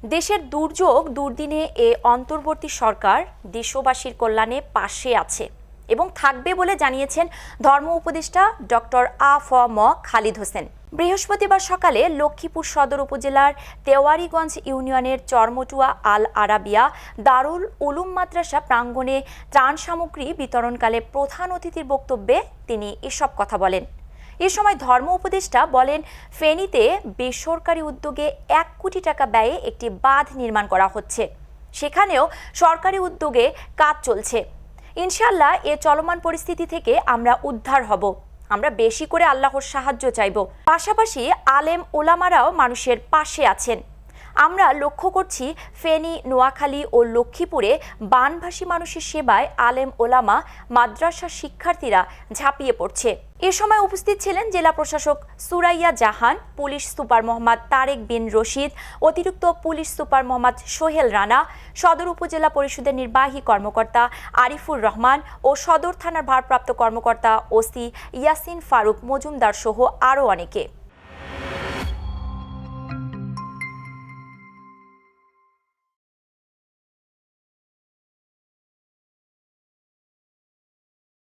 দেশের দুর্যোগ দুর্দিনে এ অন্তর্বর্তী সরকার দেশবাসীর কল্যাণে পাশে আছে এবং থাকবে বলে জানিয়েছেন ধর্ম উপদেষ্টা ডক্টর আ.ফ.ম. খালিদ হোসেন। বৃহস্পতিবার সকালে লক্ষ্মীপুর সদর উপজেলার তেওয়ারীগঞ্জ ইউনিয়নের চরমটুয়া আল আরাবিয়া দারুল উলুম মাদ্রাসা প্রাঙ্গণে ত্রাণ সামগ্রী বিতরণকালে প্রধান অতিথির বক্তব্যে তিনি এসব কথা বলেন। এ সময় ধর্ম উপদেষ্টা বলেন, ফেনীতে বেসরকারি উদ্যোগে 1 কোটি টাকা ব্যয়ে একটি বাঁধ নির্মাণ করা হচ্ছে, সেখানেও সরকারি উদ্যোগে কাজ চলছে। ইনশাআল্লাহ এ চলমান পরিস্থিতি থেকে আমরা উদ্ধার হব। আমরা বেশি করে আল্লাহর সাহায্য চাইব। পাশাপাশি আলেম ওলামারাও মানুষের পাশে আছেন। আমরা লক্ষ্য করছি ফেনী, নোয়াখালী ও লক্ষ্মীপুরে বানভাসী মানুষের সেবায় আলেম ওলামা, মাদ্রাসা শিক্ষার্থীরা ঝাঁপিয়ে পড়ছে। এ সময় উপস্থিত ছিলেন জেলা প্রশাসক সুরাইয়া জাহান, পুলিশ সুপার মোহাম্মদ তারেক বিন রশিদ, অতিরিক্ত পুলিশ সুপার মোহাম্মদ সোহেল রানা, সদর উপজেলা পরিষদের নির্বাহী কর্মকর্তা আরিফুর রহমান ও সদর থানার ভারপ্রাপ্ত কর্মকর্তা ওসি ইয়াসিন ফারুক মজুমদার সহ আরও অনেকে।